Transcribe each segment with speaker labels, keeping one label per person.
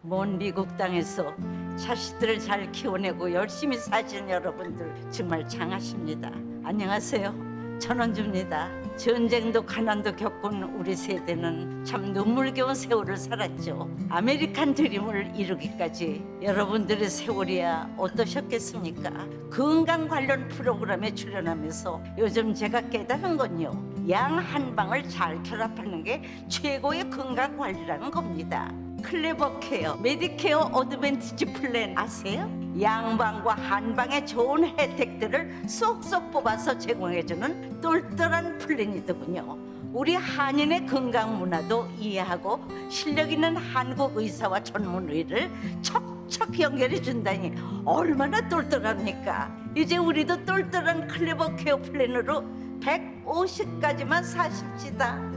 Speaker 1: 먼 미국 땅에서 자식들을 잘 키워내고 열심히 사신 여러분들 정말 장하십니다. 안녕하세요. 전원주입니다. 전쟁도 가난도 겪은 우리 세대는 참 눈물겨운 세월을 살았죠. 아메리칸 드림을 이루기까지 여러분들의 세월이야 어떠셨겠습니까? 건강 관련 프로그램에 출연하면서 요즘 제가 깨달은 건요, 양 한방을 잘 결합하는 게 최고의 건강 관리라는 겁니다. 클레버 케어, 메디케어 어드밴티지 플랜 아세요? 양방과 한방의 좋은 혜택들을 쏙쏙 뽑아서 제공해주는 똘똘한 플랜이더군요. 우리 한인의 건강 문화도 이해하고 실력 있는 한국 의사와 전문의를 척척 연결해 준다니 얼마나 똘똘합니까? 이제 우리도 똘똘한 클레버 케어 플랜으로 150까지만 사십시다.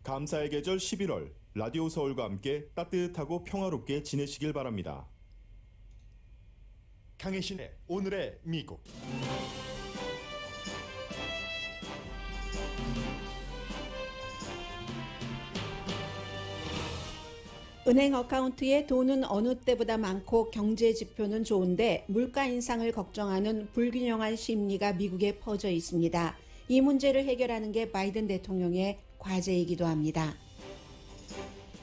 Speaker 2: 감사의 계절 11월 라디오 서울과 함께 따뜻하고 평화롭게 지내시길 바랍니다.
Speaker 3: 강혜신의 오늘의 미국.
Speaker 4: 은행 어카운트에 돈은 어느 때보다 많고 경제 지표는 좋은데 물가 인상을 걱정하는 불균형한 심리가 미국에 퍼져 있습니다. 이 문제를 해결하는 게 바이든 대통령의 과제이기도 합니다.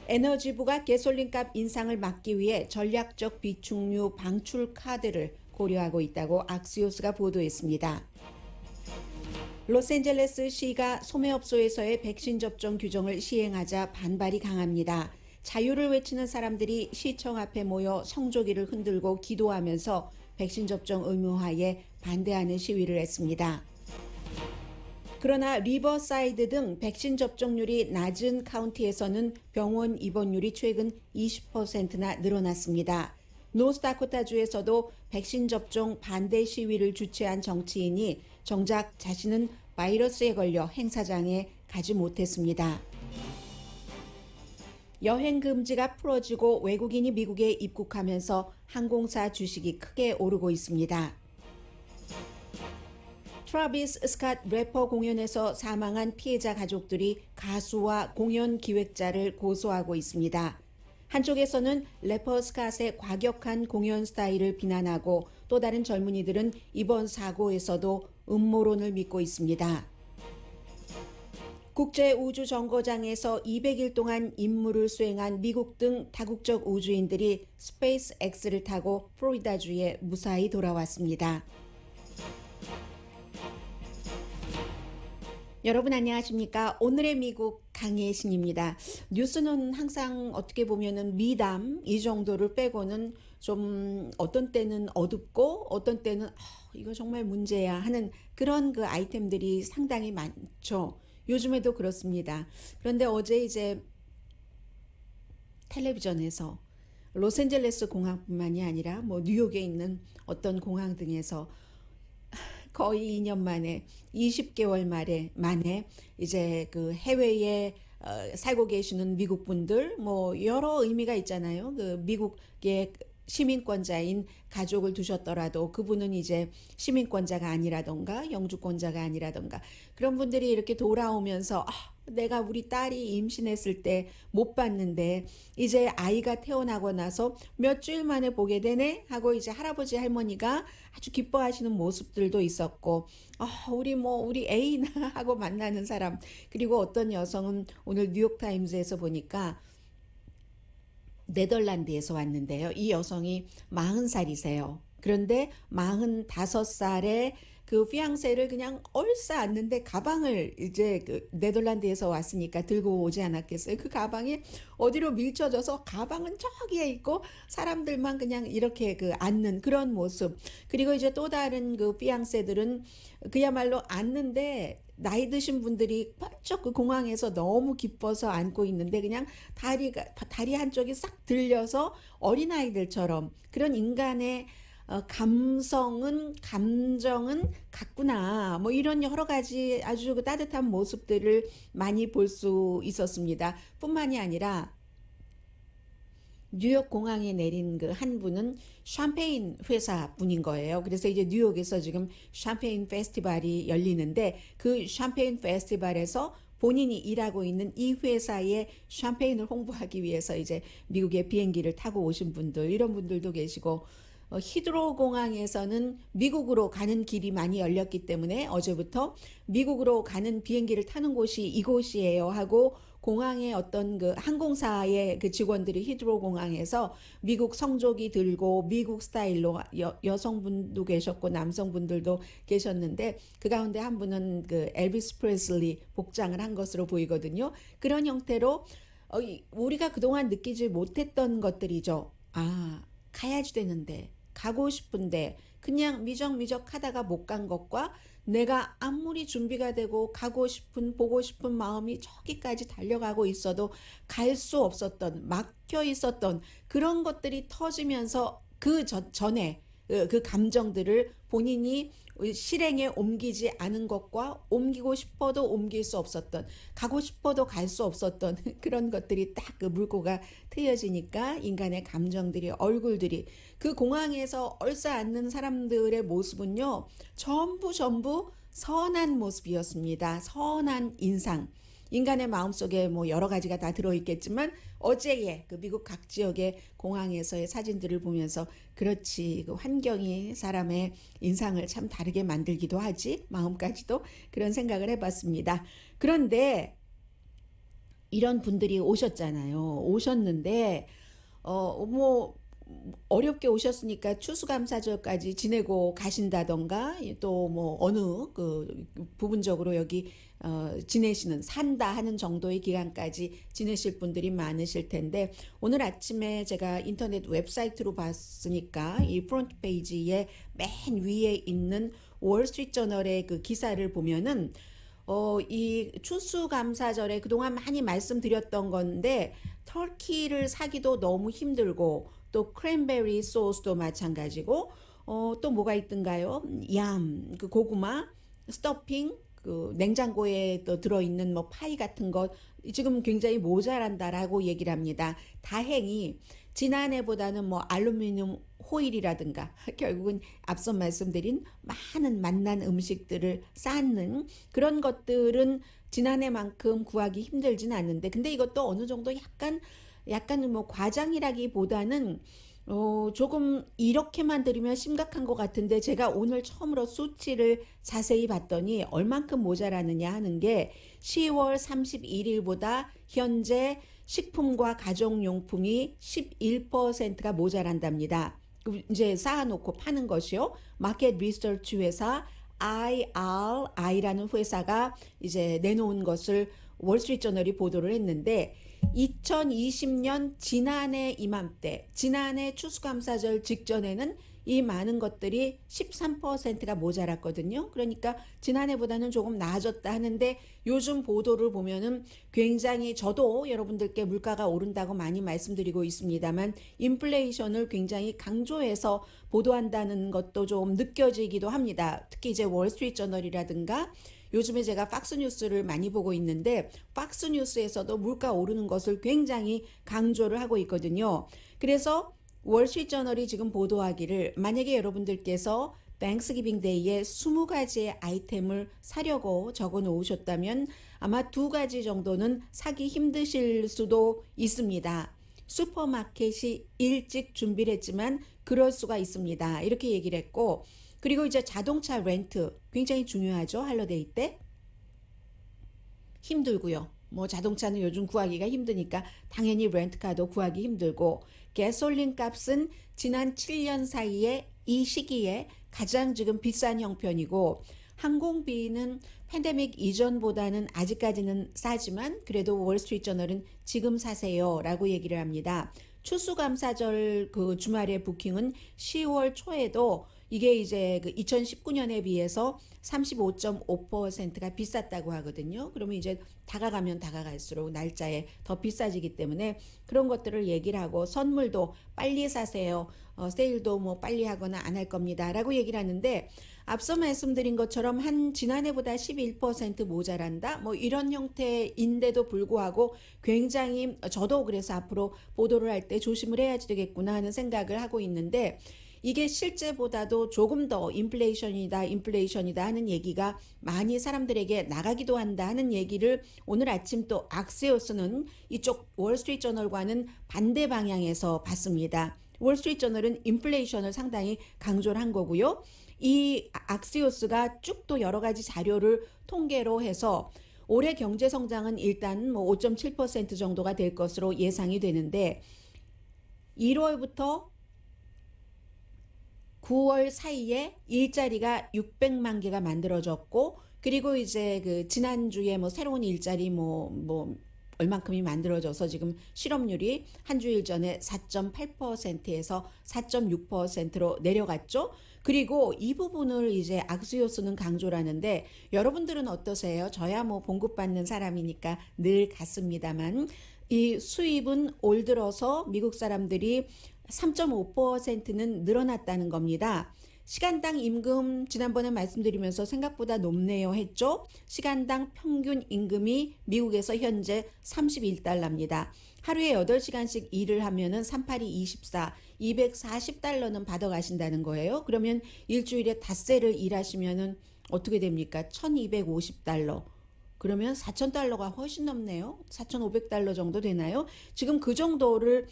Speaker 4: 에너지부가 가솔린값 인상을 막기 위해 전략적 비축류 방출 카드를 고려하고 있다고 악시오스가 보도했습니다. 로스앤젤레스시가 소매업소에서의 백신 접종 규정을 시행하자 반발이 강합니다. 자유를 외치는 사람들이 시청 앞에 모여 성조기를 흔들고 기도하면서 백신 접종 의무화에 반대하는 시위를 했습니다. 그러나 리버사이드 등 백신 접종률이 낮은 카운티에서는 병원 입원율이 최근 20%나 늘어났습니다. 노스다코타주에서도 백신 접종 반대 시위를 주최한 정치인이 정작 자신은 바이러스에 걸려 행사장에 가지 못했습니다. 여행 금지가 풀어지고 외국인이 미국에 입국하면서 항공사 주식이 크게 오르고 있습니다. 트래비스 스캇 래퍼 공연에서 사망한 피해자 가족들이 가수와 공연 기획자를 고소하고 있습니다. 한쪽에서는 래퍼 스캇의 과격한 공연 스타일을 비난하고 또 다른 젊은이들은 이번 사고에서도 음모론을 믿고 있습니다. 국제우주정거장에서 200일 동안 임무를 수행한 미국 등 다국적 우주인들이 스페이스 X를 타고 플로리다주에 무사히 돌아왔습니다. 여러분 안녕하십니까? 오늘의 미국 강혜신입니다. 뉴스는 항상 어떻게 보면은 미담 이 정도를 빼고는 좀 어떤 때는 어둡고 어떤 때는 이거 정말 문제야 하는 그런 그 아이템들이 상당히 많죠. 요즘에도 그렇습니다. 그런데 어제 이제 텔레비전에서 로스앤젤레스 공항뿐만이 아니라 뭐 뉴욕에 있는 어떤 공항 등에서 거의 2년 만에 20개월 만에 이제 그 해외에 살고 계시는 미국 분들 뭐 여러 의미가 있잖아요. 그 미국의 시민권자인 가족을 두셨더라도 그분은 이제 시민권자가 아니라던가 영주권자가 아니라던가 그런 분들이 이렇게 돌아오면서 내가 우리 딸이 임신했을 때 못 봤는데 이제 아이가 태어나고 나서 몇 주일 만에 보게 되네 하고 이제 할아버지 할머니가 아주 기뻐하시는 모습들도 있었고 우리 애인 하고 만나는 사람 그리고 어떤 여성은 오늘 뉴욕타임즈에서 보니까 네덜란드에서 왔는데요. 이 여성이 40살이세요. 그런데 45살에 그 피앙세를 그냥 얼싸안는데 가방을 이제 그 네덜란드에서 왔으니까 들고 오지 않았겠어요. 그 가방이 어디로 밀쳐져서 가방은 저기에 있고 사람들만 그냥 이렇게 그 앉는 그런 모습. 그리고 이제 또 다른 그 피앙세들은 그야말로 앉는데 나이 드신 분들이 번쩍 그 공항에서 너무 기뻐서 앉고 있는데 그냥 다리 한쪽이 싹 들려서 어린아이들처럼 그런 인간의 감정은 같구나. 뭐 이런 여러 가지 아주 따뜻한 모습들을 많이 볼 수 있었습니다. 뿐만이 아니라 뉴욕 공항에 내린 그 한 분은 샴페인 회사 분인 거예요. 그래서 이제 뉴욕에서 지금 샴페인 페스티벌이 열리는데 그 샴페인 페스티벌에서 본인이 일하고 있는 이 회사의 샴페인을 홍보하기 위해서 이제 미국의 비행기를 타고 오신 분들, 이런 분들도 계시고, 히드로 공항에서는 미국으로 가는 길이 많이 열렸기 때문에 어제부터 미국으로 가는 비행기를 타는 곳이 이곳이에요 하고, 공항의 어떤 그 항공사의 그 직원들이 히드로 공항에서 미국 성조기 들고 미국 스타일로 여성분도 계셨고 남성분들도 계셨는데, 그 가운데 한 분은 그 엘비스 프레슬리 복장을 한 것으로 보이거든요. 그런 형태로 우리가 그동안 느끼지 못했던 것들이죠. 아, 가야지 되는데, 가고 싶은데 그냥 미적미적 하다가 못 간 것과, 내가 아무리 준비가 되고 가고 싶은, 보고 싶은 마음이 저기까지 달려가고 있어도 갈 수 없었던, 막혀 있었던 그런 것들이 터지면서 그 전에 그 감정들을 본인이 실행에 옮기지 않은 것과, 옮기고 싶어도 옮길 수 없었던, 가고 싶어도 갈 수 없었던 그런 것들이 딱 그 물꼬가 트여지니까 인간의 감정들이, 얼굴들이, 그 공항에서 얼싸안는 사람들의 모습은요, 전부 선한 모습이었습니다. 선한 인상. 인간의 마음속에 뭐 여러 가지가 다 들어있겠지만, 어제의 그 미국 각 지역의 공항에서의 사진들을 보면서, 그렇지, 그 환경이 사람의 인상을 참 다르게 만들기도 하지, 마음까지도, 그런 생각을 해봤습니다. 그런데 이런 분들이 오셨잖아요. 오셨는데 뭐 어렵게 오셨으니까 추수감사절까지 지내고 가신다던가, 또 뭐 어느 그 부분적으로 여기 지내시는, 산다 하는 정도의 기간까지 지내실 분들이 많으실 텐데, 오늘 아침에 제가 인터넷 웹사이트로 봤으니까 이 프론트 페이지에 맨 위에 있는 월스트리트저널의 그 기사를 보면은 이 추수감사절에 그동안 많이 말씀드렸던 건데, 터키를 사기도 너무 힘들고, 또 크랜베리 소스도 마찬가지고, 또 뭐가 있던가요? 그 고구마, 스토핑, 그 냉장고에 또 들어있는 뭐 파이 같은 것, 지금 굉장히 모자란다라고 얘기를 합니다. 다행히 지난해보다는 뭐 알루미늄 호일이라든가, 결국은 앞서 말씀드린 많은 맛난 음식들을 쌓는 그런 것들은 지난해만큼 구하기 힘들진 않는데, 근데 이것도 어느 정도 약간 뭐 과장이라기보다는 조금 이렇게만 들으면 심각한 것 같은데, 제가 오늘 처음으로 수치를 자세히 봤더니 얼만큼 모자라느냐 하는 게, 10월 31일보다 현재 식품과 가정용품이 11%가 모자란답니다. 이제 쌓아놓고 파는 것이요. 마켓 리서치 회사 IRI라는 회사가 이제 내놓은 것을 월스트리트저널이 보도를 했는데, 2020년 지난해 이맘때, 지난해 추수감사절 직전에는 이 많은 것들이 13%가 모자랐거든요. 그러니까 지난해보다는 조금 나아졌다 하는데, 요즘 보도를 보면은 굉장히, 저도 여러분들께 물가가 오른다고 많이 말씀드리고 있습니다만, 인플레이션을 굉장히 강조해서 보도한다는 것도 좀 느껴지기도 합니다. 특히 이제 월스트리트저널이라든가, 요즘에 제가 팍스뉴스를 많이 보고 있는데, 팍스뉴스에서도 물가 오르는 것을 굉장히 강조를 하고 있거든요. 그래서 월스트리트저널이 지금 보도하기를, 만약에 여러분들께서 땡스기빙 데이에 20가지의 아이템을 사려고 적어 놓으셨다면 아마 2가지 정도는 사기 힘드실 수도 있습니다. 슈퍼마켓이 일찍 준비를 했지만 그럴 수가 있습니다. 이렇게 얘기를 했고, 그리고 이제 자동차 렌트 굉장히 중요하죠. 할러데이 때 힘들고요. 뭐 자동차는 요즘 구하기가 힘드니까 당연히 렌트카도 구하기 힘들고, 가솔린 값은 지난 7년 사이에 이 시기에 가장 지금 비싼 형편이고, 항공비는 팬데믹 이전보다는 아직까지는 싸지만 그래도 월스트리트저널은 지금 사세요 라고 얘기를 합니다. 추수감사절 그 주말의 부킹은 10월 초에도 이게 이제 그 2019년에 비해서 35.5%가 비쌌다고 하거든요. 그러면 이제 다가가면 다가갈수록 날짜에 더 비싸지기 때문에 그런 것들을 얘기를 하고 선물도 빨리 사세요. 세일도 뭐 빨리 하거나 안 할 겁니다. 라고 얘기를 하는데 앞서 말씀드린 것처럼 한 지난해보다 11% 모자란다. 뭐 이런 형태인데도 불구하고 굉장히 저도 그래서 앞으로 보도를 할 때 조심을 해야지 되겠구나 하는 생각을 하고 있는데 이게 실제보다도 조금 더 인플레이션이다 하는 얘기가 많이 사람들에게 나가기도 한다 하는 얘기를 오늘 아침 또 악시오스는 이쪽 월스트리트저널과는 반대 방향에서 봤습니다. 월스트리트저널은 인플레이션을 상당히 강조를 한 거고요. 이 악시오스가 쭉 또 여러 가지 자료를 통계로 해서 올해 경제 성장은 일단 뭐 5.7% 정도가 될 것으로 예상이 되는데 1월부터 9월 사이에 일자리가 600만 개가 만들어졌고 그리고 이제 그 지난주에 뭐 새로운 일자리 뭐 얼만큼이 만들어져서 지금 실업률이 한 주일 전에 4.8%에서 4.6%로 내려갔죠. 그리고 이 부분을 이제 악수요스는 강조를 하는데 여러분들은 어떠세요? 저야 뭐 봉급받는 사람이니까 늘 같습니다만 이 수입은 올 들어서 미국 사람들이 3.5%는 늘어났다는 겁니다. 시간당 임금 지난번에 말씀드리면서 생각보다 높네요 했죠. 시간당 평균 임금이 미국에서 현재 31달러입니다. 하루에 8시간씩 일을 하면은 38이 24, 240달러는 받아가신다는 거예요. 그러면 일주일에 닷새를 일하시면은 어떻게 됩니까? 1250달러. 그러면 4,000달러가 훨씬 넘네요. 4,500달러 정도 되나요? 지금 그 정도를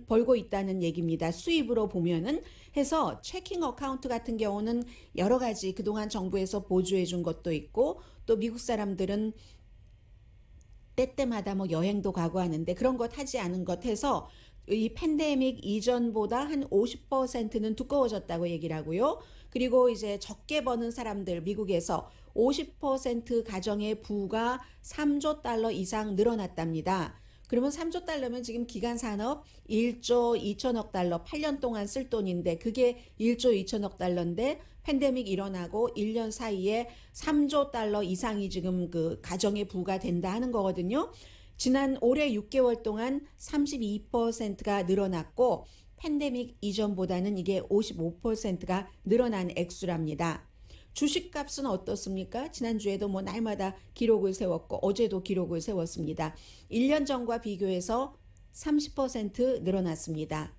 Speaker 4: 벌고 있다는 얘기입니다. 수입으로 보면은 해서 체킹 어카운트 같은 경우는 여러 가지 그동안 정부에서 보조해 준 것도 있고 또 미국 사람들은 때때마다 뭐 여행도 가고 하는데 그런 것 하지 않은 것 해서 이 팬데믹 이전보다 한 50%는 두꺼워졌다고 얘기를 하고요. 그리고 이제 적게 버는 사람들 미국에서 50% 가정의 부가 3조 달러 이상 늘어났답니다. 그러면 3조 달러면 지금 기간산업 1조 2천억 달러 8년 동안 쓸 돈인데 그게 1조 2천억 달러인데 팬데믹 일어나고 1년 사이에 3조 달러 이상이 지금 그 가정의 부가 된다 하는 거거든요. 지난 올해 6개월 동안 32%가 늘어났고 팬데믹 이전보다는 이게 55%가 늘어난 액수랍니다. 주식값은 어떻습니까? 지난주에도 뭐 날마다 기록을 세웠고 어제도 기록을 세웠습니다. 1년 전과 비교해서 30% 늘어났습니다.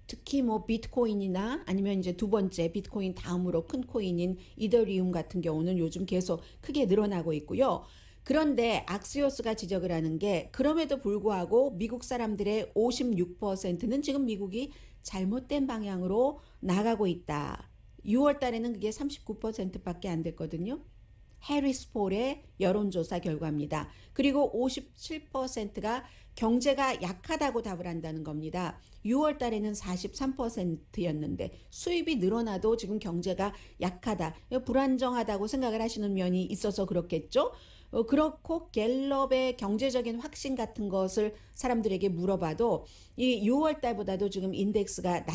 Speaker 4: 특히 뭐 비트코인이나 아니면 이제 두 번째 비트코인 다음으로 큰 코인인 이더리움 같은 경우는 요즘 계속 크게 늘어나고 있고요. 그런데 악시오스가 지적을 하는 게 그럼에도 불구하고 미국 사람들의 56%는 지금 미국이 잘못된 방향으로 나가고 있다. 6월 달에는 그게 39%밖에 안 됐거든요. 해리스 폴의 여론조사 결과입니다. 그리고 57%가 경제가 약하다고 답을 한다는 겁니다. 6월 달에는 43%였는데 수입이 늘어나도 지금 경제가 약하다, 불안정하다고 생각을 하시는 면이 있어서 그렇겠죠. 그렇고 갤럽의 경제적인 확신 같은 것을 사람들에게 물어봐도 이 6월 달보다도 지금 인덱스가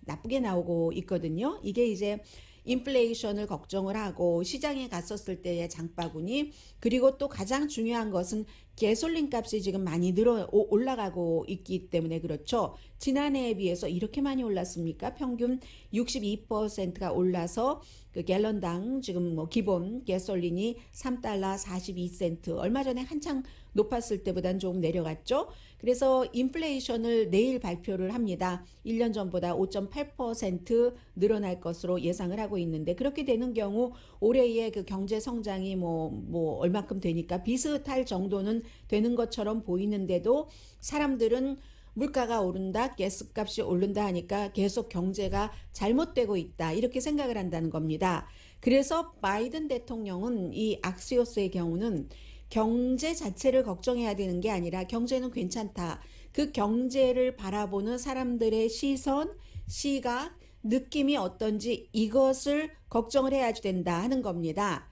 Speaker 4: 나쁘게 나오고 있거든요. 이게 이제 인플레이션을 걱정을 하고 시장에 갔었을 때의 장바구니 그리고 또 가장 중요한 것은 가솔린 값이 지금 많이 올라가고 있기 때문에 그렇죠. 지난해에 비해서 이렇게 많이 올랐습니까? 평균 62%가 올라서 그 갤런당 지금 뭐 기본 가솔린이 3달러 42센트 얼마 전에 한창 높았을 때보다는 조금 내려갔죠. 그래서 인플레이션을 내일 발표를 합니다. 1년 전보다 5.8% 늘어날 것으로 예상을 하고 있는데 그렇게 되는 경우 올해의 그 경제 성장이 뭐 얼마큼 되니까 비슷할 정도는 되는 것처럼 보이는데도 사람들은 물가가 오른다, 가스값이 오른다 하니까 계속 경제가 잘못되고 있다 이렇게 생각을 한다는 겁니다. 그래서 바이든 대통령은 이 악시오스의 경우는 경제 자체를 걱정해야 되는 게 아니라 경제는 괜찮다. 그 경제를 바라보는 사람들의 시선, 시각, 느낌이 어떤지 이것을 걱정을 해야 된다 하는 겁니다.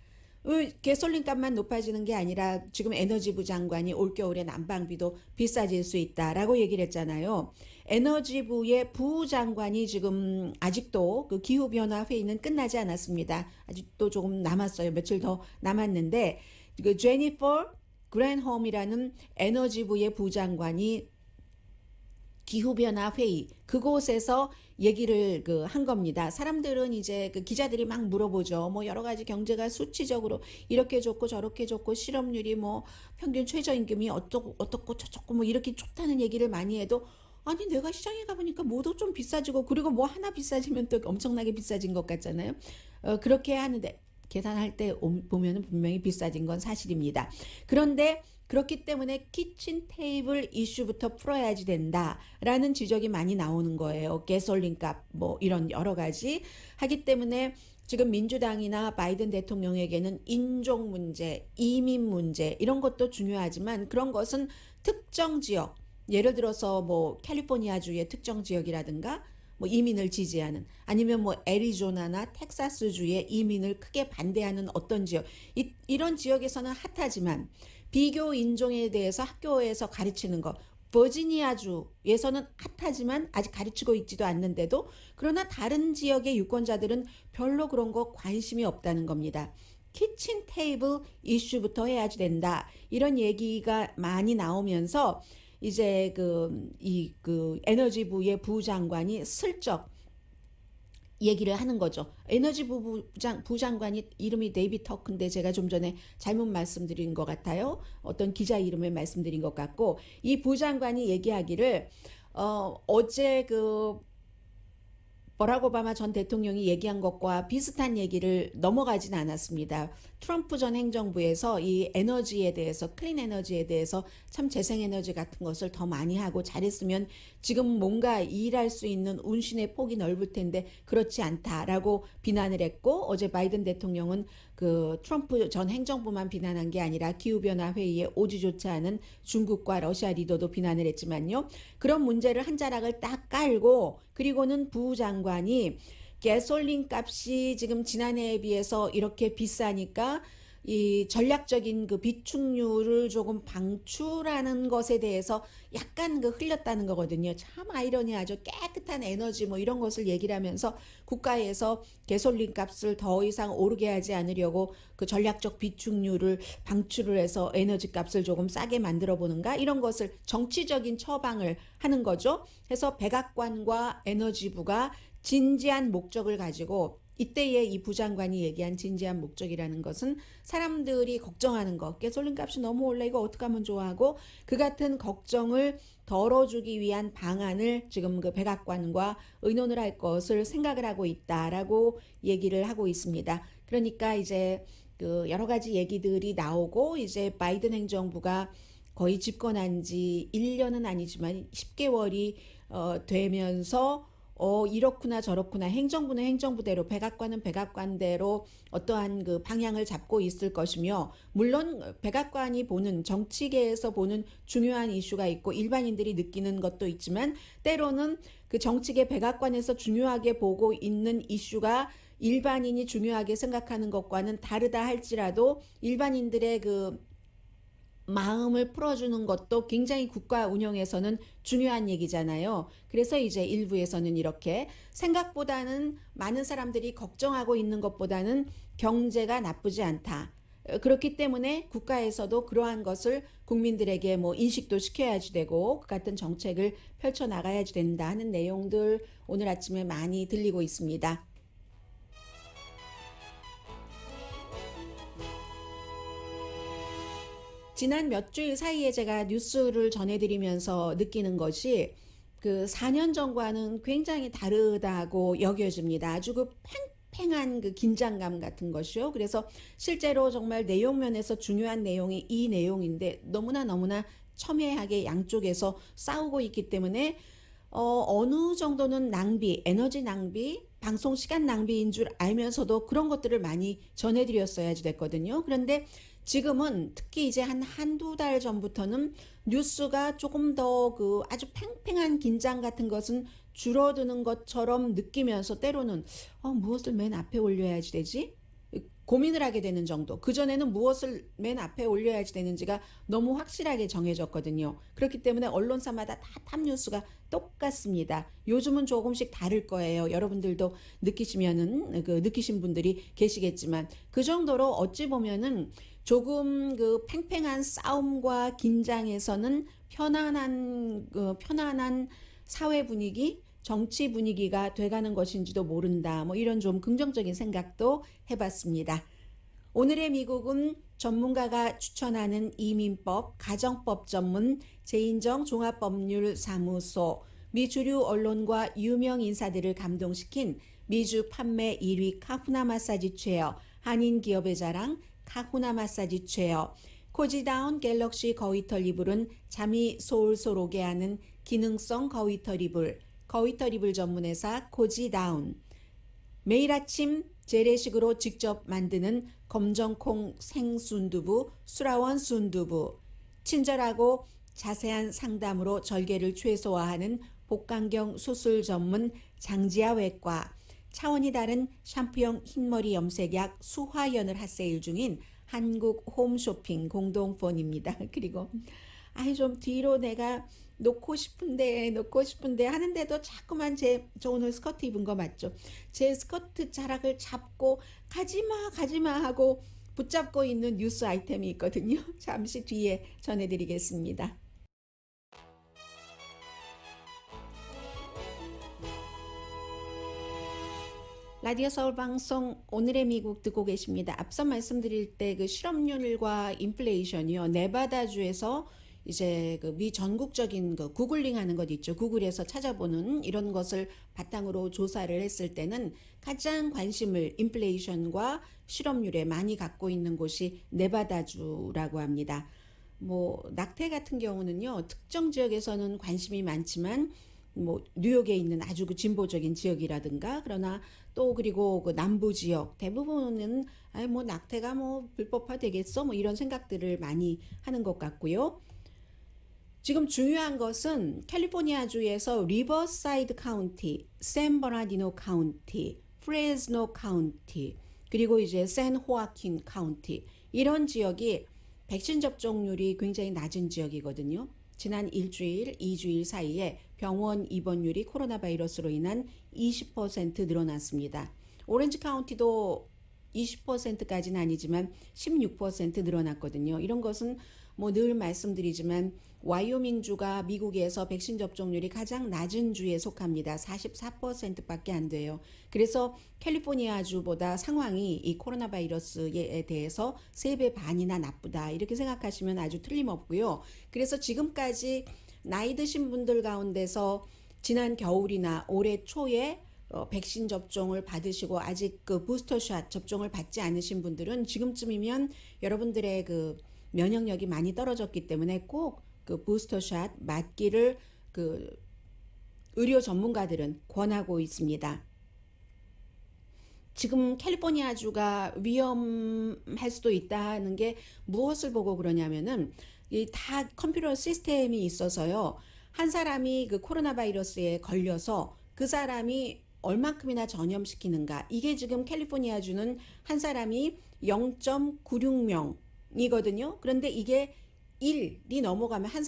Speaker 4: 가솔린 값만 높아지는 게 아니라 지금 에너지부 장관이 올겨울에 난방비도 비싸질 수 있다라고 얘기를 했잖아요. 에너지부의 부장관이 지금 아직도 그 기후변화 회의는 끝나지 않았습니다. 아직도 조금 남았어요. 며칠 더 남았는데 그 제니퍼 그랜홈이라는 에너지부의 부장관이 기후변화 회의 그곳에서 얘기를 한 겁니다. 사람들은 이제 그 기자들이 막 물어보죠. 뭐 여러 가지 경제가 수치적으로 이렇게 좋고 저렇게 좋고 실업률이 뭐 평균 최저임금이 어떻고 저쩌고 뭐 이렇게 좋다는 얘기를 많이 해도 아니 내가 시장에 가보니까 뭐도 좀 비싸지고 그리고 뭐 하나 비싸지면 또 엄청나게 비싸진 것 같잖아요. 그렇게 하는데 계산할 때 보면은 분명히 비싸진 건 사실입니다. 그런데 그렇기 때문에 키친 테이블 이슈부터 풀어야지 된다라는 지적이 많이 나오는 거예요. 가솔린 값 뭐 이런 여러 가지 하기 때문에 지금 민주당이나 바이든 대통령에게는 인종 문제, 이민 문제 이런 것도 중요하지만 그런 것은 특정 지역, 예를 들어서 뭐 캘리포니아주의 특정 지역이라든가 뭐 이민을 지지하는 아니면 뭐 애리조나나 텍사스주의 이민을 크게 반대하는 어떤 지역 이런 지역에서는 핫하지만 비교 인종에 대해서 학교에서 가르치는 것 버지니아주에서는 핫하지만 아직 가르치고 있지도 않는데도 그러나 다른 지역의 유권자들은 별로 그런 거 관심이 없다는 겁니다. 키친 테이블 이슈부터 해야지 된다 이런 얘기가 많이 나오면서 이제 그 에너지부의 부장관이 슬쩍 얘기를 하는 거죠. 에너지부 부장관이 이름이 데이비 터크인데 제가 좀 전에 잘못 말씀드린 것 같아요. 어떤 기자 이름을 말씀드린 것 같고 이 부장관이 얘기하기를 어제 그 버락 오바마 전 대통령이 얘기한 것과 비슷한 얘기를 넘어가진 않았습니다. 트럼프 전 행정부에서 이 에너지에 대해서 클린 에너지에 대해서 참 재생에너지 같은 것을 더 많이 하고 잘했으면 지금 뭔가 일할 수 있는 운신의 폭이 넓을 텐데 그렇지 않다라고 비난을 했고 어제 바이든 대통령은 그 트럼프 전 행정부만 비난한 게 아니라 기후변화 회의에 오지조차 않은 중국과 러시아 리더도 비난을 했지만요. 그런 문제를 한 자락을 딱 깔고 그리고는 부장관이 가솔린 값이 지금 지난해에 비해서 이렇게 비싸니까 이 전략적인 그 비축률을 조금 방출하는 것에 대해서 약간 그 흘렸다는 거거든요. 참 아이러니하죠. 깨끗한 에너지 뭐 이런 것을 얘기를 하면서 국가에서 가솔린 값을 더 이상 오르게 하지 않으려고 그 전략적 비축률을 방출을 해서 에너지 값을 조금 싸게 만들어 보는가 이런 것을 정치적인 처방을 하는 거죠. 그래서 백악관과 에너지부가 진지한 목적을 가지고 이때에 이 부장관이 얘기한 진지한 목적이라는 것은 사람들이 걱정하는 것, 가솔린 값이 너무 올라 이거 어떻게 하면 좋아하고 그 같은 걱정을 덜어주기 위한 방안을 지금 그 백악관과 의논을 할 것을 생각을 하고 있다라고 얘기를 하고 있습니다. 그러니까 이제 그 여러 가지 얘기들이 나오고 이제 바이든 행정부가 거의 집권한 지 1년은 아니지만 10개월이 되면서 이렇구나 저렇구나 행정부는 행정부대로 백악관은 백악관대로 어떠한 그 방향을 잡고 있을 것이며 물론 백악관이 보는 정치계에서 보는 중요한 이슈가 있고 일반인들이 느끼는 것도 있지만 때로는 그 정치계 백악관에서 중요하게 보고 있는 이슈가 일반인이 중요하게 생각하는 것과는 다르다 할지라도 일반인들의 그 마음을 풀어주는 것도 굉장히 국가 운영에서는 중요한 얘기잖아요. 그래서 이제 일부에서는 이렇게 생각보다는 많은 사람들이 걱정하고 있는 것보다는 경제가 나쁘지 않다. 그렇기 때문에 국가에서도 그러한 것을 국민들에게 뭐 인식도 시켜야지 되고 그 같은 정책을 펼쳐나가야지 된다 하는 내용들 오늘 아침에 많이 들리고 있습니다. 지난 몇 주일 사이에 제가 뉴스를 전해드리면서 느끼는 것이 그 4년 전과는 굉장히 다르다고 여겨집니다. 아주 그 팽팽한 그 긴장감 같은 것이요. 그래서 실제로 정말 내용면에서 중요한 내용이 이 내용인데 너무나 첨예하게 양쪽에서 싸우고 있기 때문에 어느 정도는 낭비, 에너지 낭비, 방송 시간 낭비인 줄 알면서도 그런 것들을 많이 전해드렸어야지 됐거든요. 그런데 지금은 특히 이제 한두 달 전부터는 뉴스가 조금 더 그 아주 팽팽한 긴장 같은 것은 줄어드는 것처럼 느끼면서 때로는 무엇을 맨 앞에 올려야지 되지? 고민을 하게 되는 정도. 그전에는 무엇을 맨 앞에 올려야지 되는지가 너무 확실하게 정해졌거든요. 그렇기 때문에 언론사마다 다 탑뉴스가 똑같습니다. 요즘은 조금씩 다를 거예요. 여러분들도 느끼신 분들이 계시겠지만 그 정도로 어찌 보면은 조금 그 팽팽한 싸움과 긴장에서는 편안한 사회 분위기, 정치 분위기가 돼가는 것인지도 모른다. 뭐 이런 좀 긍정적인 생각도 해봤습니다. 오늘의 미국은 전문가가 추천하는 이민법, 가정법 전문 제인정 종합법률사무소, 미 주류 언론과 유명 인사들을 감동시킨 미주 판매 1위 카후나 마사지 체어, 한인 기업의 자랑 카후나 마사지 체어, 코지다운 갤럭시 거위털 이불은 잠이 솔솔 오게 하는 기능성 거위털 이불, 거위털 이불 전문회사 코지다운, 매일 아침 재래식으로 직접 만드는 검정콩 생순두부 수라원 순두부, 친절하고 자세한 상담으로 절개를 최소화하는 복강경 수술 전문 장지아 외과, 차원이 다른 샴푸형 흰머리 염색약 수화연을 핫세일 중인 한국 홈쇼핑 공동폰입니다. 그리고 좀 뒤로 내가 놓고 싶은데 하는데도 자꾸만 저 오늘 스커트 입은 거 맞죠? 제 스커트 자락을 잡고 가지마 하고 붙잡고 있는 뉴스 아이템이 있거든요. 잠시 뒤에 전해드리겠습니다. 라디오 서울 방송 오늘의 미국 듣고 계십니다. 앞서 말씀드릴 때 그 실업률과 인플레이션이요. 네바다주에서 이제 그 미 전국적인 그 구글링 하는 것 있죠. 구글에서 찾아보는 이런 것을 바탕으로 조사를 했을 때는 가장 관심을 인플레이션과 실업률에 많이 갖고 있는 곳이 네바다주라고 합니다. 뭐 낙태 같은 경우는요. 특정 지역에서는 관심이 많지만 뭐 뉴욕에 있는 아주 그 진보적인 지역이라든가 그러나 또 그리고 그 남부 지역 대부분은 뭐 낙태가 뭐 불법화 되겠어 뭐 이런 생각들을 많이 하는 것 같고요. 지금 중요한 것은 캘리포니아주에서 리버사이드 카운티, 샌버나디노 카운티, 프레즈노 카운티, 그리고 이제 샌 호아킨 카운티 이런 지역이 백신 접종률이 굉장히 낮은 지역이거든요. 지난 일주일, 2주일 사이에 병원 입원율이 코로나 바이러스로 인한 20% 늘어났습니다. 오렌지 카운티도 20%까지는 아니지만 16% 늘어났거든요. 이런 것은 뭐 늘 말씀드리지만 와이오밍주가 미국에서 백신 접종률이 가장 낮은 주에 속합니다. 44%밖에 안 돼요. 그래서 캘리포니아주보다 상황이 이 코로나 바이러스에 대해서 3배 반이나 나쁘다 이렇게 생각하시면 아주 틀림없고요. 그래서 지금까지 나이 드신 분들 가운데서 지난 겨울이나 올해 초에 백신 접종을 받으시고 아직 그 부스터샷 접종을 받지 않으신 분들은 지금쯤이면 여러분들의 그 면역력이 많이 떨어졌기 때문에 꼭 그 부스터샷 맞기를 그 의료 전문가들은 권하고 있습니다. 지금 캘리포니아주가 위험할 수도 있다는 게 무엇을 보고 그러냐면은 이 다 컴퓨터 시스템이 있어서요. 한 사람이 그 코로나 바이러스에 걸려서 그 사람이 얼만큼이나 전염시키는가. 이게 지금 캘리포니아주는 한 사람이 0.96명이거든요. 그런데 이게 1이 넘어가면 한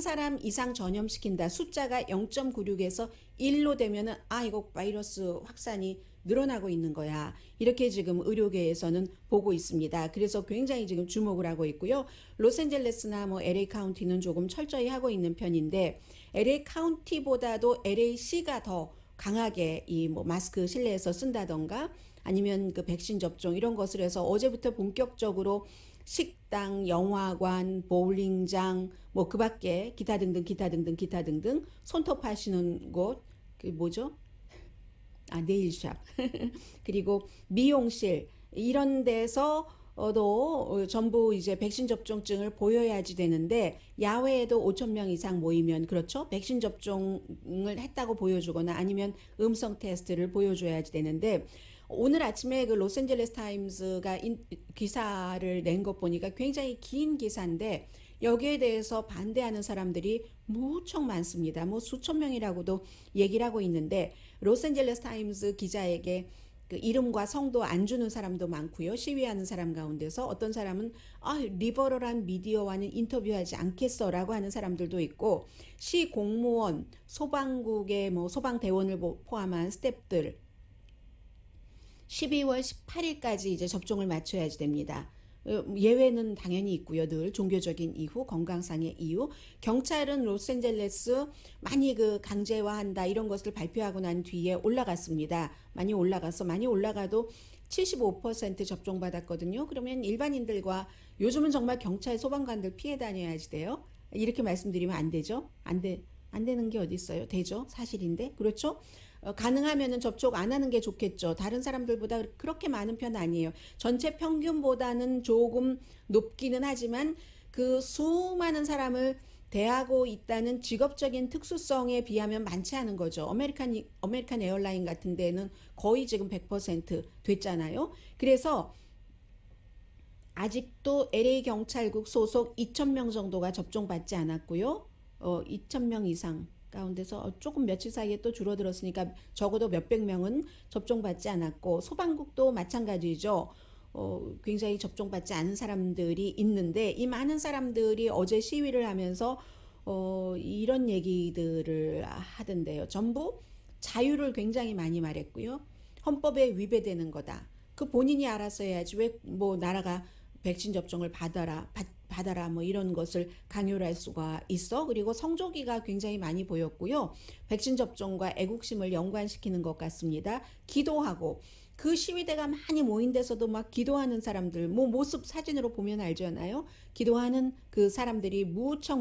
Speaker 4: 사람 이상 전염시킨다. 숫자가 0.96에서 1로 되면은 이거 바이러스 확산이 늘어나고 있는 거야. 이렇게 지금 의료계에서는 보고 있습니다. 그래서 굉장히 지금 주목을 하고 있고요. 로스앤젤레스나 뭐 LA 카운티는 조금 철저히 하고 있는 편인데 LA 카운티보다도 LA시가 더 강하게 이 뭐 마스크 실내에서 쓴다던가 아니면 그 백신 접종 이런 것을 해서 어제부터 본격적으로 식당, 영화관, 보울링장, 뭐 그 밖에 기타 등등 손톱하시는 곳, 그 뭐죠? 네일샵. 그리고 미용실 이런 데서도 전부 이제 백신 접종증을 보여야지 되는데 야외에도 5,000명 이상 모이면 그렇죠? 백신 접종을 했다고 보여주거나 아니면 음성 테스트를 보여줘야지 되는데 오늘 아침에 그 로스앤젤레스 타임스가 기사를 낸 것 보니까 굉장히 긴 기사인데 여기에 대해서 반대하는 사람들이 무척 많습니다. 뭐 수천 명이라고도 얘기를 하고 있는데 로스앤젤레스 타임스 기자에게 그 이름과 성도 안 주는 사람도 많고요. 시위하는 사람 가운데서 어떤 사람은 리버럴한 미디어와는 인터뷰하지 않겠어라고 하는 사람들도 있고, 시 공무원, 소방국의 뭐 소방대원을 포함한 스태프들 12월 18일까지 이제 접종을 마쳐야지 됩니다. 예외는 당연히 있고요. 늘 종교적인 이유, 건강상의 이유. 경찰은 로스앤젤레스 많이 그 강제화한다 이런 것을 발표하고 난 뒤에 올라갔습니다. 많이 올라가도 75% 접종받았거든요. 그러면 일반인들과 요즘은 정말 경찰, 소방관들 피해 다녀야지 돼요. 이렇게 말씀드리면 안 되죠. 안 되는 게 어디 있어요? 되죠. 사실인데. 그렇죠? 가능하면은 접촉 안 하는 게 좋겠죠. 다른 사람들보다 그렇게 많은 편 아니에요. 전체 평균보다는 조금 높기는 하지만 그 수많은 사람을 대하고 있다는 직업적인 특수성에 비하면 많지 않은 거죠. 아메리칸 에어라인 같은 데는 거의 지금 100% 됐잖아요. 그래서 아직도 LA 경찰국 소속 2,000명 정도가 접종받지 않았고요. 2,000명 이상 가운데서 조금 며칠 사이에 또 줄어들었으니까 적어도 몇백 명은 접종받지 않았고, 소방국도 마찬가지죠. 굉장히 접종받지 않은 사람들이 있는데, 이 많은 사람들이 어제 시위를 하면서 이런 얘기들을 하던데요. 전부 자유를 굉장히 많이 말했고요. 헌법에 위배되는 거다. 그 본인이 알아서 해야지 왜 뭐 나라가 백신 접종을 받아라 뭐 이런 것을 강요를 할 수가 있어. 그리고 성조기가 굉장히 많이 보였고요. 백신 접종과 애국심을 연관시키는 것 같습니다. 기도하고, 그 시위대가 많이 모인 데서도 막 기도하는 사람들, 뭐 모습 사진으로 보면 알잖아요. 기도하는 그 사람들이 무척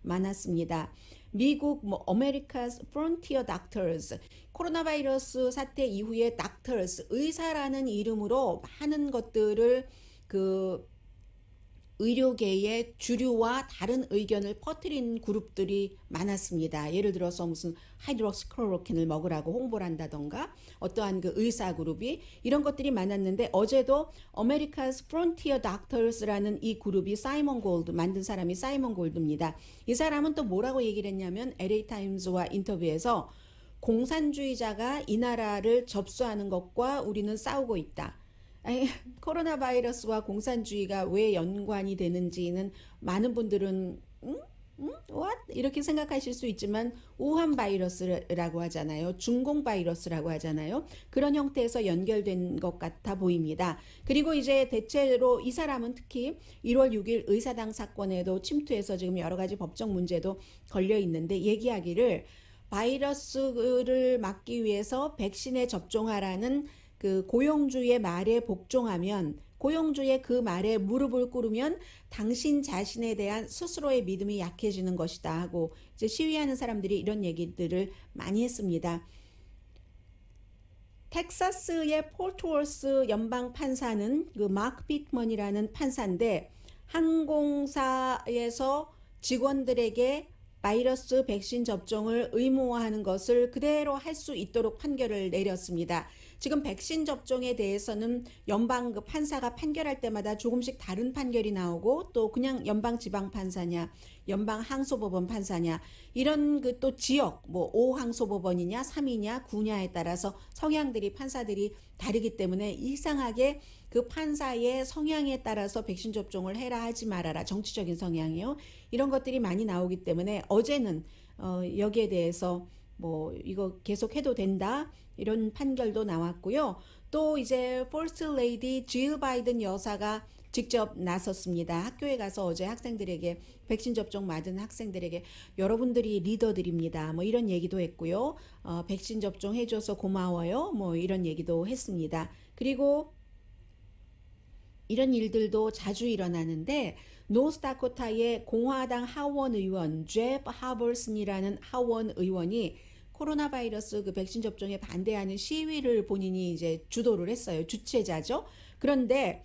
Speaker 4: 많았습니다. 미국 America's Frontier Doctors, 코로나 바이러스 사태 이후에 Doctors, 의사라는 이름으로 많은 것들을 그 의료계의 주류와 다른 의견을 퍼뜨린 그룹들이 많았습니다. 예를 들어서 무슨 하이드록시클로로킨을 먹으라고 홍보를 한다던가, 어떠한 그 의사 그룹이, 이런 것들이 많았는데, 어제도 America's Frontier Doctors라는 이 그룹이 만든 사람이 사이먼 골드입니다. 이 사람은 또 뭐라고 얘기를 했냐면, LA 타임즈와 인터뷰에서 공산주의자가 이 나라를 접수하는 것과 우리는 싸우고 있다. 코로나 바이러스와 공산주의가 왜 연관이 되는지는 많은 분들은 what? 이렇게 생각하실 수 있지만, 우한 바이러스라고 하잖아요. 중공 바이러스라고 하잖아요. 그런 형태에서 연결된 것 같아 보입니다. 그리고 이제 대체로 이 사람은 특히 1월 6일 의사당 사건에도 침투해서 지금 여러 가지 법적 문제도 걸려 있는데, 얘기하기를 바이러스를 막기 위해서 백신에 접종하라는 그 고용주의 말에 복종하면, 고용주의 그 말에 무릎을 꿇으면 당신 자신에 대한 스스로의 믿음이 약해지는 것이다 하고, 이제 시위하는 사람들이 이런 얘기들을 많이 했습니다. 텍사스의 폴트워스 연방 판사는 그 마크 비트먼이라는 판사인데, 항공사에서 직원들에게 바이러스 백신 접종을 의무화하는 것을 그대로 할 수 있도록 판결을 내렸습니다. 지금 백신 접종에 대해서는 연방 그 판사가 판결할 때마다 조금씩 다른 판결이 나오고, 또 그냥 연방 지방 판사냐, 연방 항소법원 판사냐, 이런 그 또 지역, 뭐 5항소법원이냐, 3이냐, 9냐에 따라서 성향들이, 판사들이 다르기 때문에 이상하게 그 판사의 성향에 따라서 백신 접종을 해라 하지 말아라, 정치적인 성향이요, 이런 것들이 많이 나오기 때문에 어제는 여기에 대해서 뭐 이거 계속 해도 된다, 이런 판결도 나왔고요. 또 이제 퍼스트 레이디 질 바이든 여사가 직접 나섰습니다. 학교에 가서 어제 학생들에게, 백신 접종 맞은 학생들에게 여러분들이 리더들입니다, 뭐 이런 얘기도 했고요. 백신 접종 해줘서 고마워요, 뭐 이런 얘기도 했습니다. 그리고 이런 일들도 자주 일어나는데, 노스다코타의 공화당 하원 의원 제프 하버슨이라는 하원 의원이 코로나 바이러스 그 백신 접종에 반대하는 시위를 본인이 이제 주도를 했어요. 주최자죠. 그런데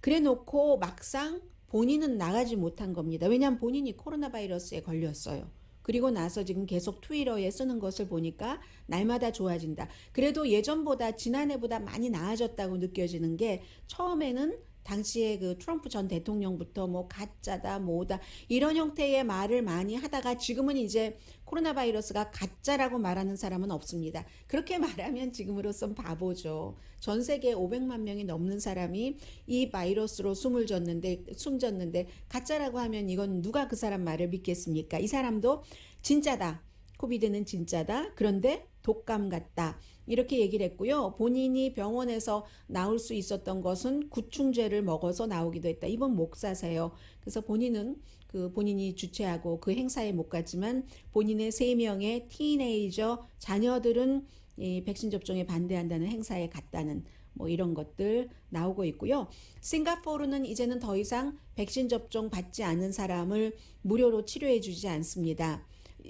Speaker 4: 그래 놓고 막상 본인은 나가지 못한 겁니다. 왜냐하면 본인이 코로나 바이러스에 걸렸어요. 그리고 나서 지금 계속 트위터에 쓰는 것을 보니까 날마다 좋아진다. 그래도 예전보다, 지난해보다 많이 나아졌다고 느껴지는 게, 처음에는 당시에 그 트럼프 전 대통령부터 뭐 가짜다 뭐다 이런 형태의 말을 많이 하다가 지금은 이제 코로나 바이러스가 가짜라고 말하는 사람은 없습니다. 그렇게 말하면 지금으로선 바보죠. 전 세계 500만 명이 넘는 사람이 이 바이러스로 숨졌는데 가짜라고 하면 이건 누가 그 사람 말을 믿겠습니까? 이 사람도 진짜다. 코비드는 진짜다. 그런데 독감 같다. 이렇게 얘기를 했고요. 본인이 병원에서 나올 수 있었던 것은 구충제를 먹어서 나오기도 했다. 이번 목사세요. 그래서 본인이 주최하고 그 행사에 못 갔지만 본인의 3명의 티네이저 자녀들은 이 백신 접종에 반대한다는 행사에 갔다는 뭐 이런 것들 나오고 있고요. 싱가포르는 이제는 더 이상 백신 접종 받지 않은 사람을 무료로 치료해 주지 않습니다.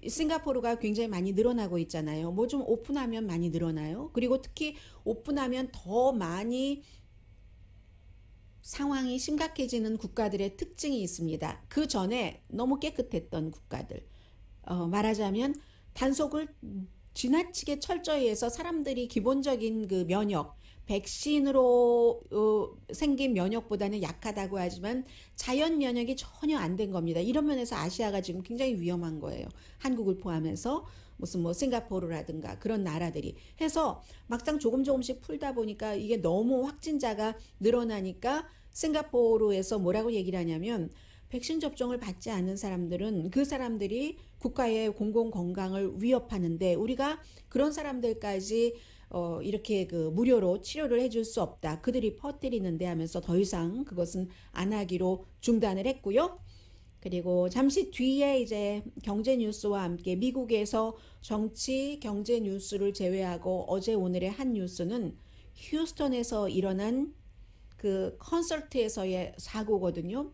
Speaker 4: 싱가포르가 굉장히 많이 늘어나고 있잖아요. 뭐 좀 오픈하면 많이 늘어나요. 그리고 특히 오픈하면 더 많이 상황이 심각해지는 국가들의 특징이 있습니다. 그 전에 너무 깨끗했던 국가들. 말하자면 단속을 지나치게 철저히 해서 사람들이 기본적인 그 면역, 백신으로 생긴 면역보다는 약하다고 하지만 자연 면역이 전혀 안 된 겁니다. 이런 면에서 아시아가 지금 굉장히 위험한 거예요. 한국을 포함해서 무슨 뭐 싱가포르라든가 그런 나라들이 해서 막상 조금씩 풀다 보니까 이게 너무 확진자가 늘어나니까 싱가포르에서 뭐라고 얘기를 하냐면 백신 접종을 받지 않은 사람들은 그 사람들이 국가의 공공 건강을 위협하는데 우리가 그런 사람들까지 이렇게 그 무료로 치료를 해줄 수 없다. 그들이 퍼뜨리는데 하면서 더 이상 그것은 안 하기로 중단을 했고요. 그리고 잠시 뒤에 이제 경제 뉴스와 함께 미국에서 정치, 경제 뉴스를 제외하고 어제 오늘의 한 뉴스는 휴스턴에서 일어난 그 콘서트에서의 사고거든요.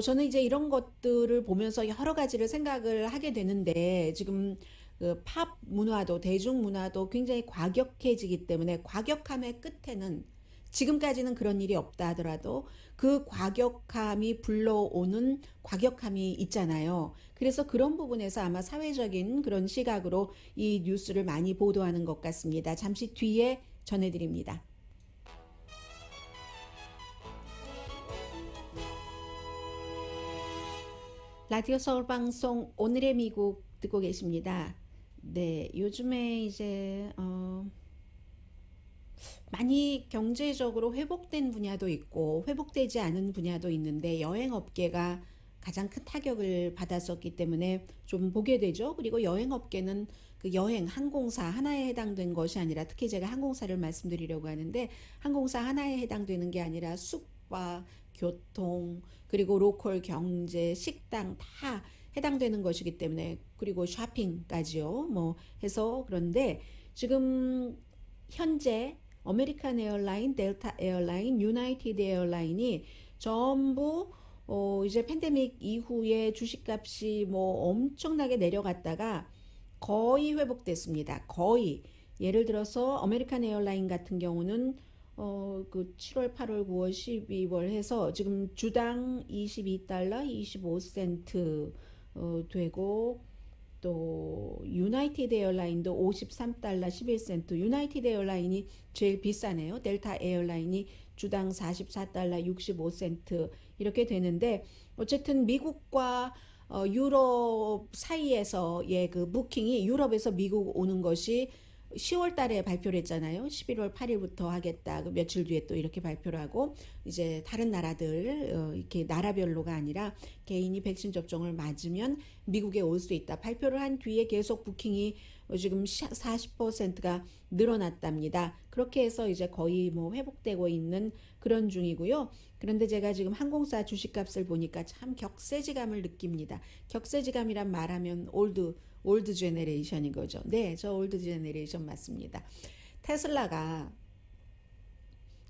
Speaker 4: 저는 이제 이런 것들을 보면서 여러 가지를 생각을 하게 되는데 지금 그 팝 문화도 대중 문화도 굉장히 과격해지기 때문에 과격함의 끝에는 지금까지는 그런 일이 없다 하더라도 그 과격함이 불러오는 과격함이 있잖아요. 그래서 그런 부분에서 아마 사회적인 그런 시각으로 이 뉴스를 많이 보도하는 것 같습니다. 잠시 뒤에 전해드립니다. 라디오 서울 방송 오늘의 미국 듣고 계십니다. 네, 요즘에 이제 많이 경제적으로 회복된 분야도 있고 회복되지 않은 분야도 있는데 여행업계가 가장 큰 타격을 받았었기 때문에 좀 보게 되죠. 그리고 여행업계는 그 여행, 항공사 하나에 해당된 것이 아니라 특히 제가 항공사를 말씀드리려고 하는데 항공사 하나에 해당되는 게 아니라 숙박, 교통, 그리고 로컬 경제, 식당 다 해당되는 것이기 때문에 그리고 쇼핑까지요. 뭐 해서 그런데 지금 현재 아메리칸 에어라인, 델타 에어라인, 유나이티드 에어라인이 전부 이제 팬데믹 이후에 주식값이 뭐 엄청나게 내려갔다가 거의 회복됐습니다. 거의 예를 들어서 아메리칸 에어라인 같은 경우는 그 7월, 8월, 9월, 12월 해서 지금 주당 22달러 25센트 되고 또 유나이티드 에어라인도 53달러 11센트 유나이티드 에어라인이 제일 비싸네요. 델타 에어라인이 주당 44달러 65센트 이렇게 되는데 어쨌든 미국과 유럽 사이에서의 그 부킹이 유럽에서 미국 오는 것이 10월 달에 발표를 했잖아요. 11월 8일부터 하겠다. 그 며칠 뒤에 또 이렇게 발표를 하고 이제 다른 나라들 이렇게 나라별로가 아니라 개인이 백신 접종을 맞으면 미국에 올 수 있다. 발표를 한 뒤에 계속 부킹이 지금 40%가 늘어났답니다. 그렇게 해서 이제 거의 뭐 회복되고 있는 그런 중이고요. 그런데 제가 지금 항공사 주식값을 보니까 참 격세지감을 느낍니다. 격세지감이란 말하면 올드 제네레이션인 거죠. 네, 저 올드 제네레이션 맞습니다. 테슬라가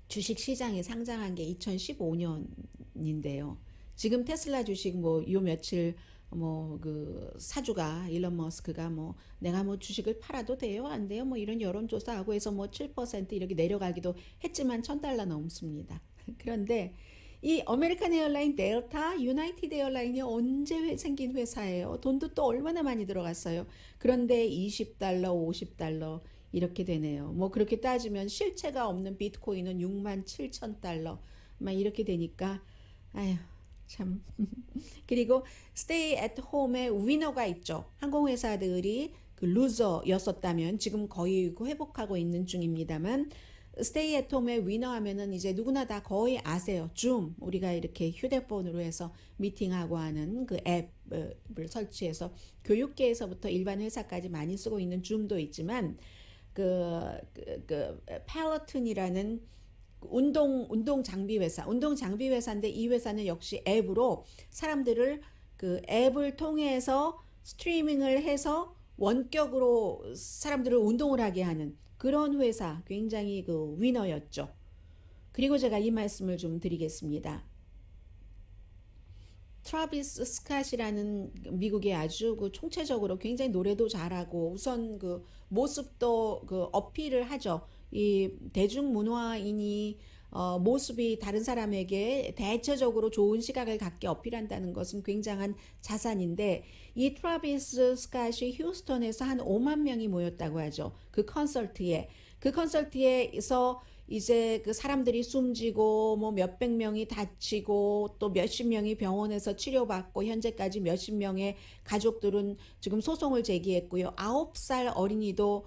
Speaker 4: 주식 시장에 상장한 게 2015년인데요. 지금 테슬라 주식 뭐 요 며칠 뭐 그 사주가 일론 머스크가 뭐 내가 뭐 주식을 팔아도 돼요? 안 돼요? 뭐 이런 여론조사하고 해서 뭐 7% 이렇게 내려가기도 했지만 $1,000 넘습니다. 그런데 이 아메리칸 에어라인, 델타, 유나이티드 에어라인이 언제 생긴 회사예요? 돈도 또 얼마나 많이 들어갔어요. 그런데 $20, $50 이렇게 되네요. 뭐 그렇게 따지면 실체가 없는 비트코인은 $67,000 막 이렇게 되니까 아휴 참. 그리고 stay at home의 위너가 있죠. 항공회사들이 그 루저였었다면 지금 거의 회복하고 있는 중입니다만 stay at home의 위너 하면은 이제 누구나 다 거의 아세요. 줌 우리가 이렇게 휴대폰으로 해서 미팅하고 하는 그 앱을 설치해서 교육계에서부터 일반 회사까지 많이 쓰고 있는 줌도 있지만 그 펠로톤이라는 운동 장비 회사인데 이 회사는 역시 앱으로 사람들을 그 앱을 통해서 스트리밍을 해서 원격으로 사람들을 운동을 하게 하는 그런 회사 굉장히 그 위너였죠. 그리고 제가 이 말씀을 좀 드리겠습니다. 트래비스 스캇이라는 미국의 아주 그 총체적으로 굉장히 노래도 잘하고 우선 그 모습도 그 어필을 하죠. 이 대중문화인이 모습이 다른 사람에게 대체적으로 좋은 시각을 갖게 어필한다는 것은 굉장한 자산인데 이 트래비스 스캇이 휴스턴에서 한 5만 명이 모였다고 하죠. 그 컨설트에서 이제 그 사람들이 숨지고 뭐 몇백 명이 다치고 또 몇십 명이 병원에서 치료받고 현재까지 몇십 명의 가족들은 지금 소송을 제기했고요. 9살 어린이도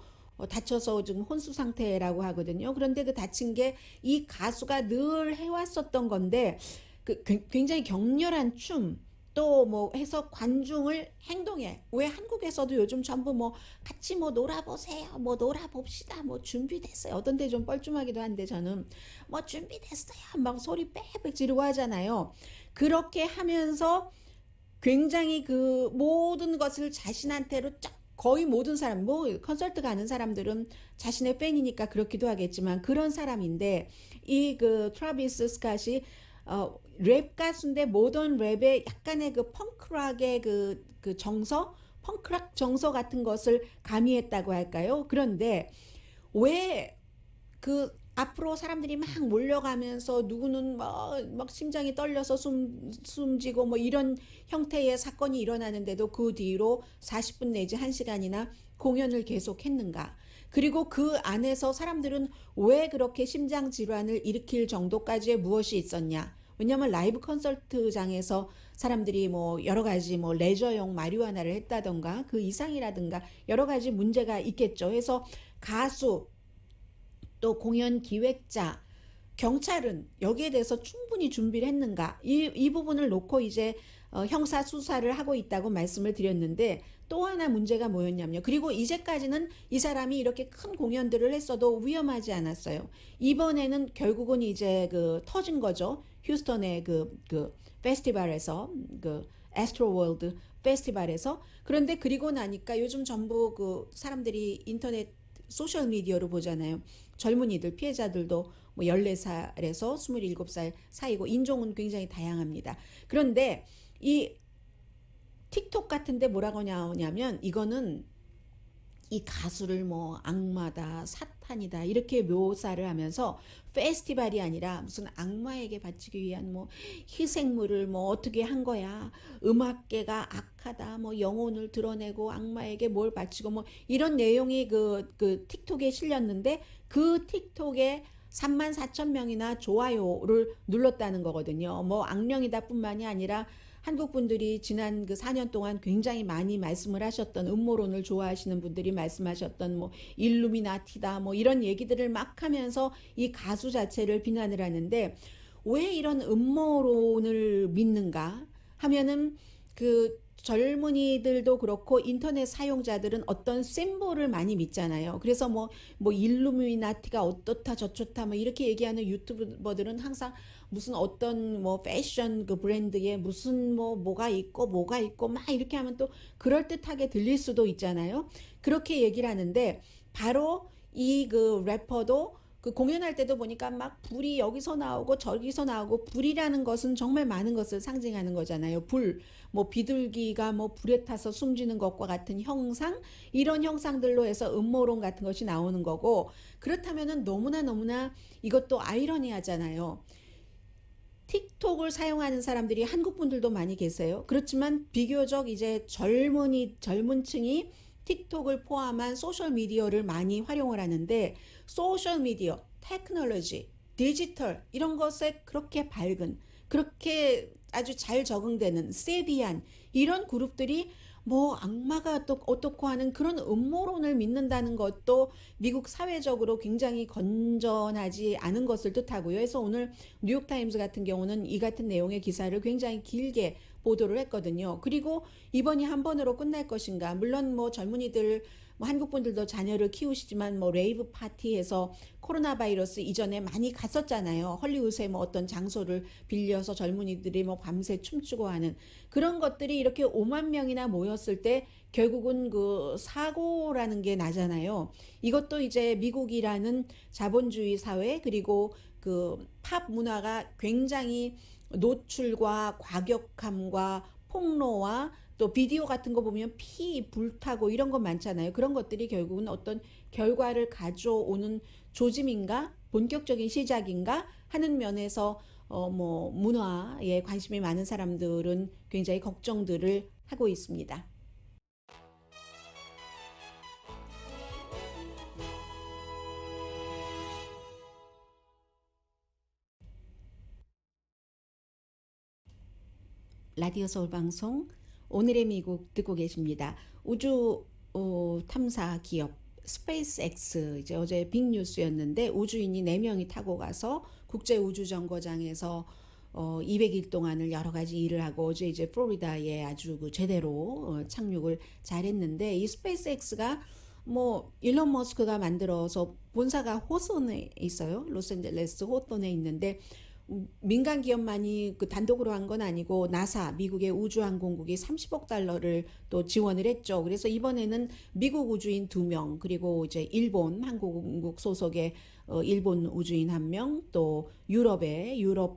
Speaker 4: 다쳐서 지금 혼수 상태라고 하거든요. 그런데 그 다친 게 이 가수가 늘 해왔었던 건데 그 굉장히 격렬한 춤 또 뭐 해서 관중을 행동해. 왜 한국에서도 요즘 전부 뭐 같이 뭐 놀아보세요. 뭐 놀아봅시다. 뭐 준비됐어요. 어떤 데 좀 뻘쭘하기도 한데 저는 뭐 준비됐어요. 막 소리 빽빽 지르고 하잖아요. 그렇게 하면서 굉장히 그 모든 것을 자신한테로 쫙 거의 모든 사람, 뭐 컨설트 가는 사람들은 자신의 팬이니까 그렇기도 하겠지만 그런 사람인데 이 그 트래비스 스캇이 랩 가수인데 모던 랩의 약간의 그 펑크락의 그 펑크락 정서 같은 것을 가미했다고 할까요? 그런데 왜 그 앞으로 사람들이 막 몰려가면서 누구는 막 심장이 떨려서 숨지고 뭐 이런 형태의 사건이 일어나는데도 그 뒤로 40분 내지 1시간이나 공연을 계속했는가? 그리고 그 안에서 사람들은 왜 그렇게 심장 질환을 일으킬 정도까지의 무엇이 있었냐? 왜냐하면 라이브 콘서트장에서 사람들이 뭐 여러 가지 뭐 레저용 마리화나를 했다던가 그 이상이라든가 여러 가지 문제가 있겠죠. 해서 가수 또 공연 기획자, 경찰은 여기에 대해서 충분히 준비를 했는가? 이 부분을 놓고 이제 형사 수사를 하고 있다고 말씀을 드렸는데 또 하나 문제가 뭐였냐면요. 그리고 이제까지는 이 사람이 이렇게 큰 공연들을 했어도 위험하지 않았어요. 이번에는 결국은 이제 그 터진 거죠. 휴스턴의 그 페스티벌에서 그 애스트로월드 페스티벌에서. 그런데 그리고 나니까 요즘 전부 그 사람들이 인터넷 소셜 미디어로 보잖아요. 젊은이들 피해자들도 뭐 14살에서 27살 사이고 인종은 굉장히 다양합니다. 그런데 이 틱톡 같은데 뭐라고 하냐면 이거는 이 가수를 뭐 악마다 사탄이다 이렇게 묘사를 하면서 페스티벌이 아니라 무슨 악마에게 바치기 위한 뭐 희생물을 뭐 어떻게 한 거야. 음악계가 악하다. 뭐 영혼을 드러내고 악마에게 뭘 바치고 뭐 이런 내용이 그 틱톡에 실렸는데 그 틱톡에 34,000명이나 좋아요를 눌렀다는 거거든요. 뭐 악령이다 뿐만이 아니라 한국 분들이 지난 그 4년 동안 굉장히 많이 말씀을 하셨던 음모론을 좋아하시는 분들이 말씀하셨던 뭐 일루미나티다 뭐 이런 얘기들을 막 하면서 이 가수 자체를 비난을 하는데 왜 이런 음모론을 믿는가 하면은 그 젊은이들도 그렇고 인터넷 사용자들은 어떤 심볼을 많이 믿잖아요. 그래서 뭐 일루미나티가 어떻다 저렇다 뭐 이렇게 얘기하는 유튜버들은 항상 무슨 어떤 뭐 패션 그 브랜드에 무슨 뭐가 있고 막 이렇게 하면 또 그럴듯하게 들릴 수도 있잖아요. 그렇게 얘기를 하는데 바로 이 그 래퍼도 그 공연할 때도 보니까 막 불이 여기서 나오고 저기서 나오고 불이라는 것은 정말 많은 것을 상징하는 거잖아요. 불, 뭐 비둘기가 뭐 불에 타서 숨지는 것과 같은 형상 이런 형상들로 해서 음모론 같은 것이 나오는 거고 그렇다면은 너무나 이것도 아이러니하잖아요. 틱톡을 사용하는 사람들이 한국 분들도 많이 계세요. 그렇지만 비교적 이제 젊은 층이 틱톡을 포함한 소셜 미디어를 많이 활용을 하는데 소셜 미디어, 테크놀로지 디지털 이런 것에 그렇게 밝은, 그렇게 아주 잘 적응되는 세비한 이런 그룹들이 뭐 악마가 또 어떻고 하는 그런 음모론을 믿는다는 것도 미국 사회적으로 굉장히 건전하지 않은 것을 뜻하고요. 그래서 오늘 뉴욕타임스 같은 경우는 이 같은 내용의 기사를 굉장히 길게 보도를 했거든요. 그리고 이번이 한 번으로 끝날 것인가? 물론 뭐 젊은이들, 뭐 한국 분들도 자녀를 키우시지만 뭐 레이브 파티에서 코로나 바이러스 이전에 많이 갔었잖아요. 헐리우드의 뭐 어떤 장소를 빌려서 젊은이들이 뭐 밤새 춤추고 하는 그런 것들이 이렇게 5만 명이나 모였을 때 결국은 그 사고라는 게 나잖아요. 이것도 이제 미국이라는 자본주의 사회, 그리고 그 팝 문화가 굉장히 노출과 과격함과 폭로와 또 비디오 같은 거 보면 피 불타고 이런 거 많잖아요. 그런 것들이 결국은 어떤 결과를 가져오는 조짐인가, 본격적인 시작인가 하는 면에서 뭐 문화에 관심이 많은 사람들은 굉장히 걱정들을 하고 있습니다. 라디오 서울 방송 오늘의 미국 듣고 계십니다. 우주 탐사 기업 스페이스X, 이제 어제 빅뉴스였는데 우주인이 4명이 타고 가서 국제 우주 정거장에서 200일 동안을 여러 가지 일을 하고 어제 이제 플로리다에 아주 그 제대로 착륙을 잘했는데, 이 스페이스X가 뭐 일론 머스크가 만들어서 본사가 호손에 있어요. 로스앤젤레스 호손에 있는데 민간 기업만이 그 단독으로 한 건 아니고 나사, 미국의 우주항공국이 30억 달러를 또 지원을 했죠. 그래서 이번에는 미국 우주인 2명, 그리고 이제 일본 항공국 소속의 일본 우주인 1명, 또 유럽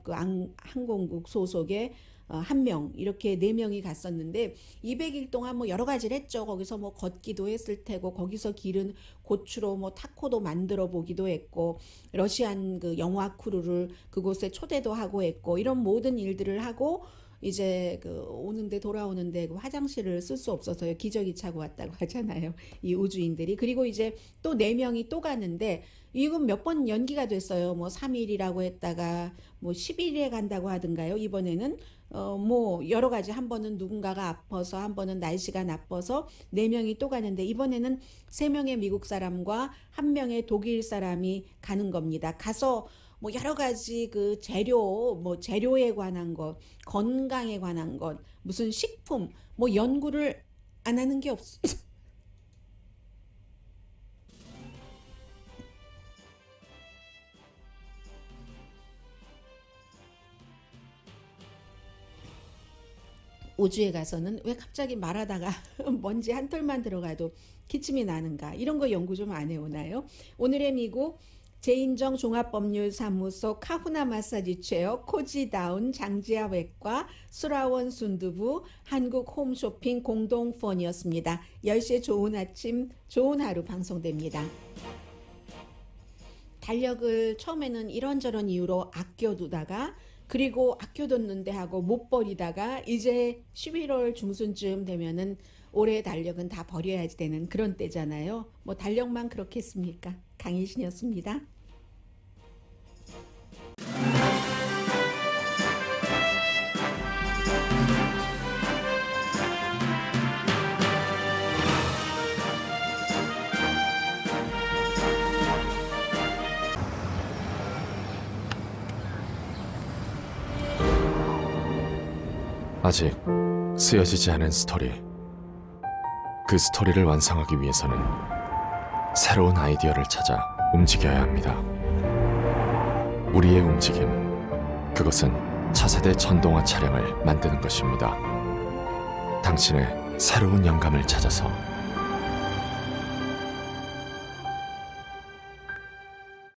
Speaker 4: 그 항공국 소속의 1명, 이렇게 4명이 갔었는데 200일 동안 뭐 여러 가지를 했죠. 거기서 뭐 걷기도 했을 테고, 거기서 기른 고추로 뭐 타코도 만들어 보기도 했고, 러시안 그 영화 크루를 그곳에 초대도 하고 했고, 이런 모든 일들을 하고 이제 그 돌아오는데 그 화장실을 쓸 수 없어서요. 기저귀 차고 왔다고 하잖아요. 이 우주인들이. 그리고 이제 또 4명이 또 가는데 이건 몇 번 연기가 됐어요. 뭐 3일이라고 했다가 뭐 10일에 간다고 하던가요. 이번에는 뭐 여러 가지, 한 번은 누군가가 아파서, 한 번은 날씨가 나빠서 4명이 또 가는데, 이번에는 3명의 미국 사람과 1명의 독일 사람이 가는 겁니다. 가서 뭐 여러 가지 그 재료에 관한 것, 건강에 관한 것, 무슨 식품, 뭐 연구를 안 하는 게 없어요. 우주에 가서는 왜 갑자기 말하다가 먼지 한 털만 들어가도 기침이 나는가, 이런 거 연구 좀 안 해오나요? 오늘의 미국 제인정 종합법률사무소 카후나 마사지 체어, 코지다운 장지아 외과, 수라원 순두부, 한국 홈쇼핑 공동폰이었습니다. 10시에 좋은 아침, 좋은 하루 방송됩니다. 달력을 처음에는 이런저런 이유로 아껴두다가, 그리고 아껴뒀는데 하고 못 버리다가 이제 11월 중순쯤 되면은 올해 달력은 다 버려야지 되는 그런 때잖아요. 뭐 달력만 그렇겠습니까? 강희신이었습니다.
Speaker 5: 아직 쓰여지지 않은 스토리. 그 스토리를 완성하기 위해서는 새로운 아이디어를 찾아 움직여야 합니다. 우리의 움직임, 그것은 차세대 전동화 차량을 만드는 것입니다. 당신의 새로운 영감을 찾아서